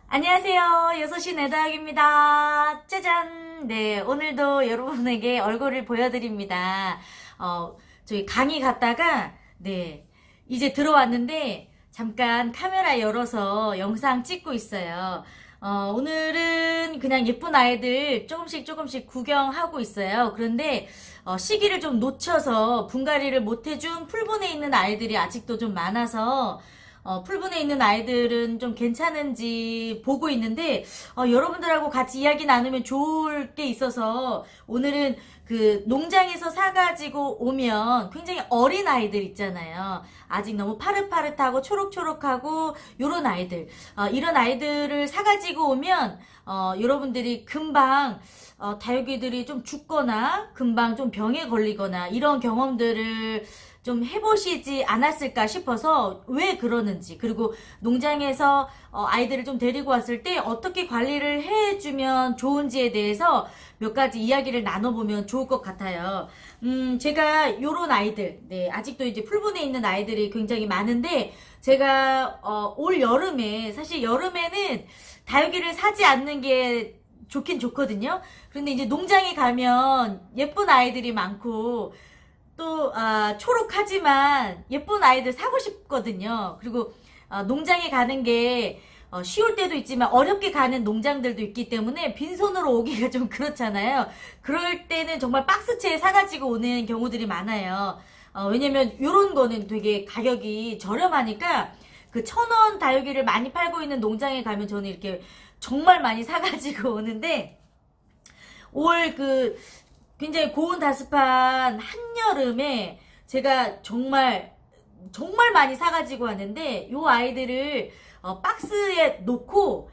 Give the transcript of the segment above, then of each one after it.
안녕하세요. 6시 내다육입니다. 짜잔! 네, 오늘도 여러분에게 얼굴을 보여드립니다. 저희 강의 갔다가, 네, 이제 들어왔는데, 잠깐 카메라 열어서 영상 찍고 있어요. 오늘은 그냥 예쁜 아이들 조금씩 구경하고 있어요. 그런데, 시기를 좀 놓쳐서 분갈이를 못해준 풀분에 있는 아이들이 아직도 좀 많아서, 풀분에 있는 아이들은 좀 괜찮은지 보고 있는데, 여러분들하고 같이 이야기 나누면 좋을 게 있어서, 오늘은 그 농장에서 사가지고 오면 굉장히 어린 아이들 있잖아요. 아직 너무 파릇파릇하고 초록초록하고, 요런 아이들. 이런 아이들을 사가지고 오면, 여러분들이 금방, 다육이들이 좀 죽거나, 금방 좀 병에 걸리거나, 이런 경험들을 좀 해보시지 않았을까 싶어서 왜 그러는지, 그리고 농장에서 아이들을 좀 데리고 왔을 때 어떻게 관리를 해주면 좋은지에 대해서 몇 가지 이야기를 나눠보면 좋을 것 같아요. 제가 요런 아이들, 네, 아직도 이제 풀분에 있는 아이들이 굉장히 많은데, 제가 올 여름에, 사실 여름에는 다육이를 사지 않는 게 좋긴 좋거든요. 그런데 이제 농장에 가면 예쁜 아이들이 많고, 또 초록하지만 예쁜 아이들 사고 싶거든요. 그리고 농장에 가는 게 쉬울 때도 있지만 어렵게 가는 농장들도 있기 때문에 빈손으로 오기가 좀 그렇잖아요. 그럴 때는 정말 박스채 사가지고 오는 경우들이 많아요. 왜냐면 요런 거는 되게 가격이 저렴하니까, 그 1,000원 다육이를 많이 팔고 있는 농장에 가면 저는 이렇게 정말 많이 사가지고 오는데, 올 굉장히 고온 다습한 한여름에 제가 정말 많이 사가지고 왔는데, 요 아이들을 박스에 놓고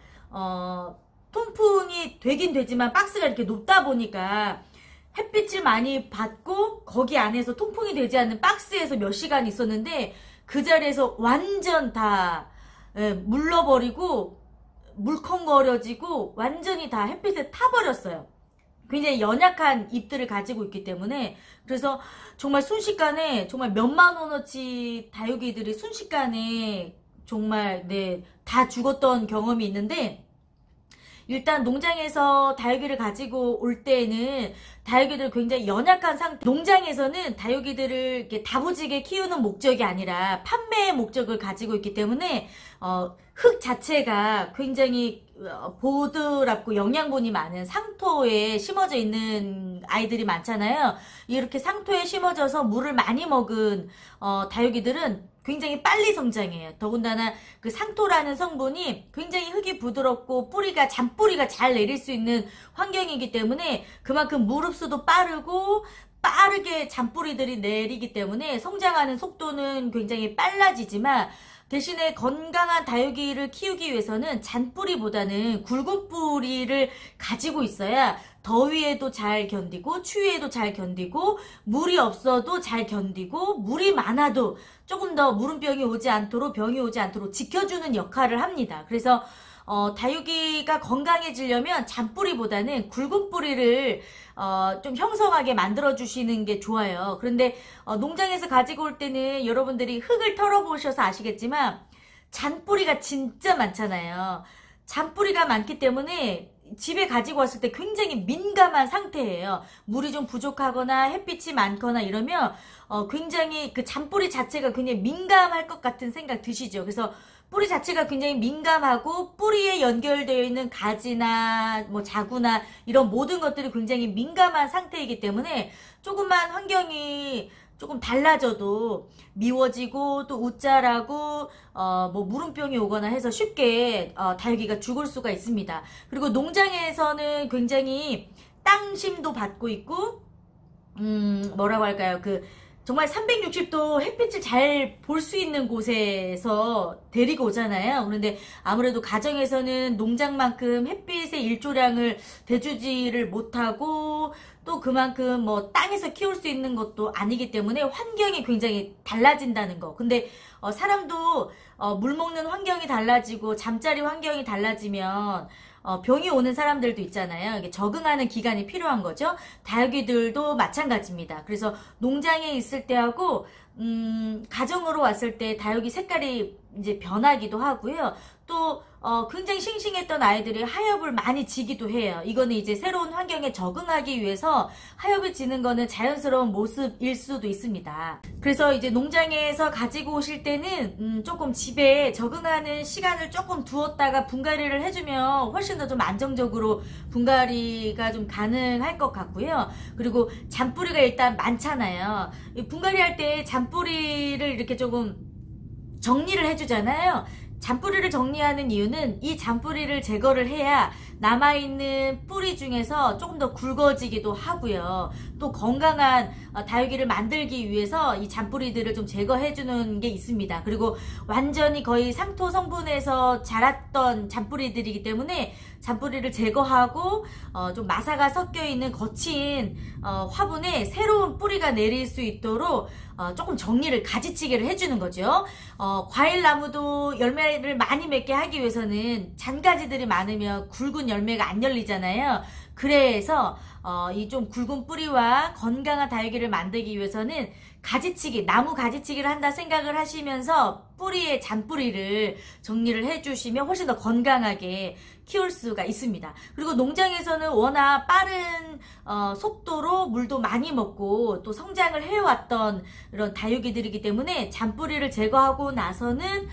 통풍이 되긴 되지만 박스가 이렇게 높다 보니까 햇빛을 많이 받고 거기 안에서 통풍이 되지 않는 박스에서 몇 시간 있었는데, 그 자리에서 완전 다 물러버리고 물컹거려지고 완전히 다 햇빛에 타버렸어요. 굉장히 연약한 잎들을 가지고 있기 때문에. 그래서 정말 순식간에 정말 몇만 원어치 다육이들이 순식간에 정말 다 죽었던 경험이 있는데, 일단 농장에서 다육이를 가지고 올 때에는 다육이들 굉장히 연약한 상태, 농장에서는 다육이들을 이렇게 다부지게 키우는 목적이 아니라 판매의 목적을 가지고 있기 때문에 흙 자체가 굉장히 보드랍고 영양분이 많은 상토에 심어져 있는 아이들이 많잖아요. 이렇게 상토에 심어져서 물을 많이 먹은 다육이들은 굉장히 빨리 성장해요. 더군다나 그 상토라는 성분이 굉장히 흙이 부드럽고 잔뿌리가 잘 내릴 수 있는 환경이기 때문에 그만큼 물 흡수도 빠르게 잔뿌리들이 내리기 때문에 성장하는 속도는 굉장히 빨라지지만, 대신에 건강한 다육이를 키우기 위해서는 잔뿌리보다는 굵은 뿌리를 가지고 있어야 더위에도 잘 견디고 추위에도 잘 견디고 물이 없어도 잘 견디고 물이 많아도 조금 더 병이 오지 않도록 지켜주는 역할을 합니다. 그래서 다육이가 건강해지려면 잔뿌리보다는 굵은 뿌리를 좀 형성하게 만들어 주시는 게 좋아요. 그런데 농장에서 가지고 올 때는 여러분들이 흙을 털어보셔서 아시겠지만 잔뿌리가 진짜 많잖아요. 잔뿌리가 많기 때문에 집에 가지고 왔을 때 굉장히 민감한 상태예요. 물이 좀 부족하거나 햇빛이 많거나 이러면 굉장히 그 잔뿌리 자체가 굉장히 민감할 것 같은 생각 드시죠? 그래서 뿌리 자체가 굉장히 민감하고 뿌리에 연결되어 있는 가지나 뭐 자구나 이런 모든 것들이 굉장히 민감한 상태이기 때문에 조금만 환경이 조금 달라져도 미워지고 또 웃자라고 뭐 물음병이 오거나 해서 쉽게 다육이가 죽을 수가 있습니다. 그리고 농장에서는 굉장히 땅심도 받고 있고 뭐라고 할까요? 정말 360도 햇빛을 잘 볼 수 있는 곳에서 데리고 오잖아요. 그런데 아무래도 가정에서는 농장만큼 햇빛의 일조량을 대주지를 못하고 또 그만큼 뭐 땅에서 키울 수 있는 것도 아니기 때문에 환경이 굉장히 달라진다는 거. 근데 사람도 물 먹는 환경이 달라지고 잠자리 환경이 달라지면 병이 오는 사람들도 있잖아요. 이게 적응하는 기간이 필요한 거죠. 다육이들도 마찬가지입니다. 그래서 농장에 있을 때하고 가정으로 왔을 때 다육이 색깔이 이제 변하기도 하고요. 또 또 굉장히 싱싱했던 아이들이 하엽을 많이 지기도 해요. 이거는 이제 새로운 환경에 적응하기 위해서 하엽을 지는 거는 자연스러운 모습일 수도 있습니다. 그래서 이제 농장에서 가지고 오실 때는 조금 집에 적응하는 시간을 조금 두었다가 분갈이를 해주면 훨씬 더 좀 안정적으로 분갈이가 좀 가능할 것 같고요. 그리고 잔뿌리가 일단 많잖아요. 분갈이할 때 잔뿌리를 이렇게 조금 정리를 해주잖아요. 잔뿌리를 정리하는 이유는 이 잔뿌리를 제거를 해야 남아있는 뿌리 중에서 조금 더 굵어지기도 하고요. 또 건강한 다육이를 만들기 위해서 이 잔뿌리들을 좀 제거해주는 게 있습니다. 그리고 완전히 거의 상토 성분에서 자랐던 잔뿌리들이기 때문에 잔뿌리를 제거하고 좀 마사가 섞여있는 거친 화분에 새로운 뿌리가 내릴 수 있도록 조금 정리를 가지치기를 해주는 거죠. 과일나무도 열매를 많이 맺게 하기 위해서는 잔가지들이 많으면 굵은 열매가 안 열리잖아요. 그래서 이 좀 굵은 뿌리와 건강한 다육이를 만들기 위해서는 가지치기, 나무 가지치기를 한다 생각을 하시면서 뿌리의 잔뿌리를 정리를 해주시면 훨씬 더 건강하게 키울 수가 있습니다. 그리고 농장에서는 워낙 빠른 속도로 물도 많이 먹고 또 성장을 해왔던 이런 다육이들이기 때문에 잔뿌리를 제거하고 나서는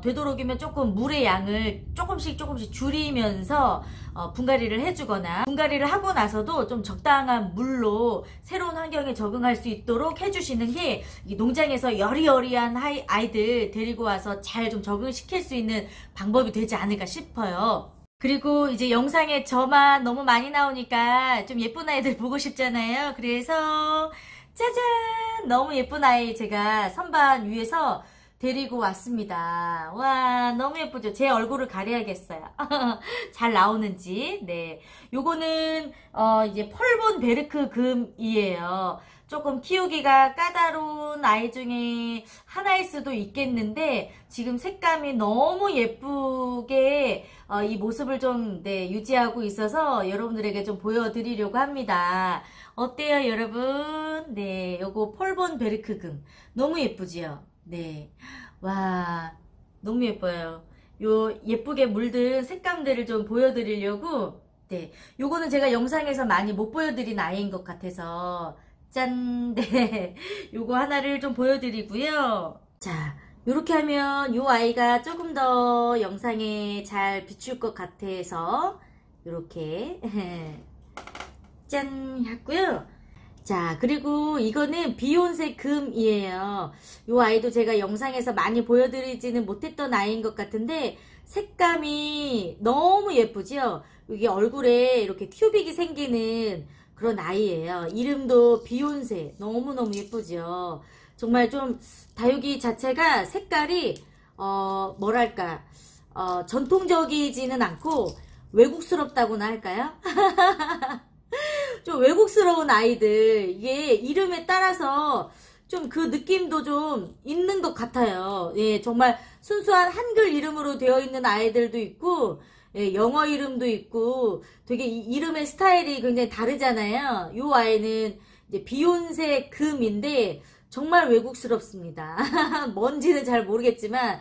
되도록이면 조금 물의 양을 조금씩 줄이면서 분갈이를 해주거나 분갈이를 하고 나서도 좀 적당한 물로 새로운 환경에 적응할 수 있도록 해주시는 게 농장에서 여리여리한 아이들 데리고 와서 잘 좀 적응시킬 수 있는 방법이 되지 않을까 싶어요. 그리고 이제 영상에 저만 너무 많이 나오니까 좀 예쁜 아이들 보고 싶잖아요. 그래서 짜잔! 너무 예쁜 아이 제가 선반 위에서 데리고 왔습니다. 와, 너무 예쁘죠? 제 얼굴을 가려야겠어요. 잘 나오는지. 네. 요거는 이제 펄본 베르크 금이에요. 조금 키우기가 까다로운 아이 중에 하나일 수도 있겠는데 지금 색감이 너무 예쁘게 이 모습을 좀 유지하고 있어서 여러분들에게 좀 보여드리려고 합니다. 어때요, 여러분? 네, 요거 펄본 베르크금 너무 예쁘지요? 네, 와, 너무 예뻐요. 요 예쁘게 물든 색감들을 좀 보여드리려고. 네, 요거는 제가 영상에서 많이 못 보여드린 아이인 것 같아서 짠! 네, 요거 하나를 좀 보여드리고요. 자, 요렇게 하면 요 아이가 조금 더 영상에 잘 비출 것 같아서 요렇게 짠! 했고요. 자, 그리고 이거는 비욘세 금이에요. 요 아이도 제가 영상에서 많이 보여드리지는 못했던 아이인 것 같은데 색감이 너무 예쁘죠? 이게 얼굴에 이렇게 큐빅이 생기는 그런 아이예요. 이름도 비욘세. 너무너무 예쁘죠? 정말 좀 다육이 자체가 색깔이 뭐랄까 전통적이지는 않고 외국스럽다고나 할까요? 좀 외국스러운 아이들, 이게 이름에 따라서 좀 그 느낌도 좀 있는 것 같아요. 예, 정말 순수한 한글 이름으로 되어 있는 아이들도 있고, 예, 영어 이름도 있고, 되게 이름의 스타일이 굉장히 다르잖아요. 요 아이는 이제 비욘세 금인데, 정말 외국스럽습니다. 뭔지는 잘 모르겠지만,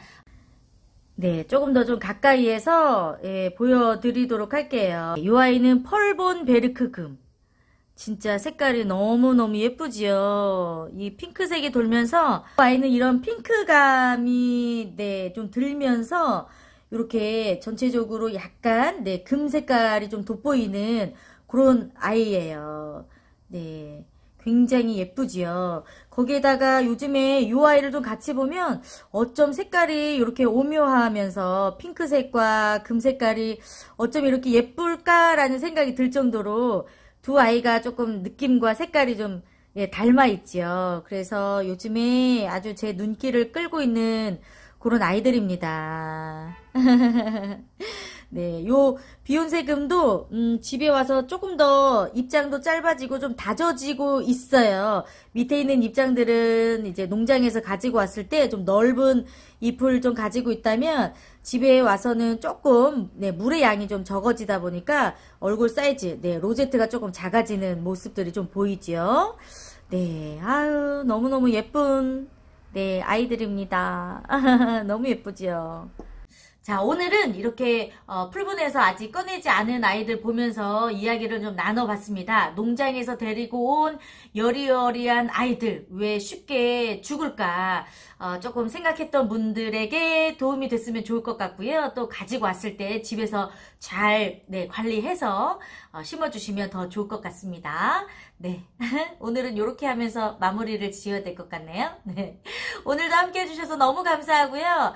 네, 조금 더 좀 가까이에서 보여드리도록 할게요. 이 아이는 펄본 베르크 금. 진짜 색깔이 너무너무 예쁘지요. 이 핑크색이 돌면서 아이는 이런 핑크감이 좀 들면서 이렇게 전체적으로 약간 금 색깔이 좀 돋보이는 그런 아이예요. 네. 굉장히 예쁘지요. 거기에다가 요즘에 이 아이를 좀 같이 보면 어쩜 색깔이 이렇게 오묘하면서 핑크색과 금색깔이 어쩜 이렇게 예쁠까라는 생각이 들 정도로 두 아이가 조금 느낌과 색깔이 좀 닮아 있지요. 그래서 요즘에 아주 제 눈길을 끌고 있는 그런 아이들입니다. 네, 요 비욘세 금도 집에 와서 조금 더 입장도 짧아지고 좀 다져지고 있어요. 밑에 있는 입장들은 이제 농장에서 가지고 왔을 때 좀 넓은 잎을 좀 가지고 있다면 집에 와서는 조금 물의 양이 좀 적어지다 보니까 얼굴 사이즈, 로제트가 조금 작아지는 모습들이 좀 보이죠. 네, 아유 너무너무 예쁜 아이들입니다. 너무 예쁘지요. 자, 오늘은 이렇게 풀분에서 아직 꺼내지 않은 아이들 보면서 이야기를 좀 나눠봤습니다. 농장에서 데리고 온 여리여리한 아이들 왜 쉽게 죽을까 조금 생각했던 분들에게 도움이 됐으면 좋을 것 같고요. 또 가지고 왔을 때 집에서 잘 관리해서 심어주시면 더 좋을 것 같습니다. 네, 오늘은 이렇게 하면서 마무리를 지어야 될 것 같네요. 네. 오늘도 함께 해주셔서 너무 감사하고요.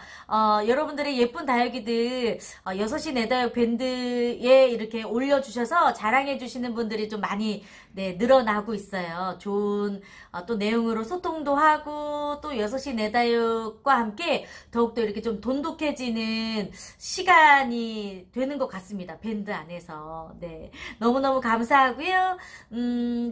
여러분들의 예쁜 다육이들 6시 내 다육 밴드에 이렇게 올려주셔서 자랑해주시는 분들이 좀 많이 늘어나고 있어요. 좋은 또 내용으로 소통도 하고 또 6시 내 다육과 함께 더욱더 이렇게 좀 돈독해지는 시간이 되는 것 같습니다. 밴드 안에서. 네, 너무너무 감사하고요.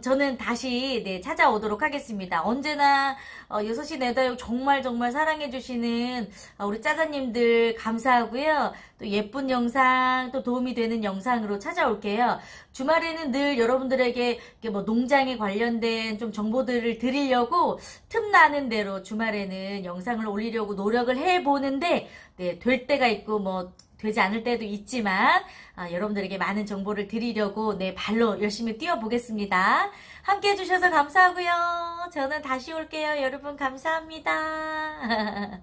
저는 다시 찾아오도록 하겠습니다. 언제나 6시 내 다육 정말 사랑해주시는 우리 짜자님들 감사하고요. 또 예쁜 영상, 또 도움이 되는 영상으로 찾아올게요. 주말에는 늘 여러분들에게 뭐 농장에 관련된 좀 정보들을 드리려고 틈나는 대로 주말에는 영상을 올리려고 노력을 해보는데 될 때가 있고 뭐 되지 않을 때도 있지만 여러분들에게 많은 정보를 드리려고 발로 열심히 뛰어보겠습니다. 함께 해주셔서 감사하고요. 저는 다시 올게요. 여러분 감사합니다.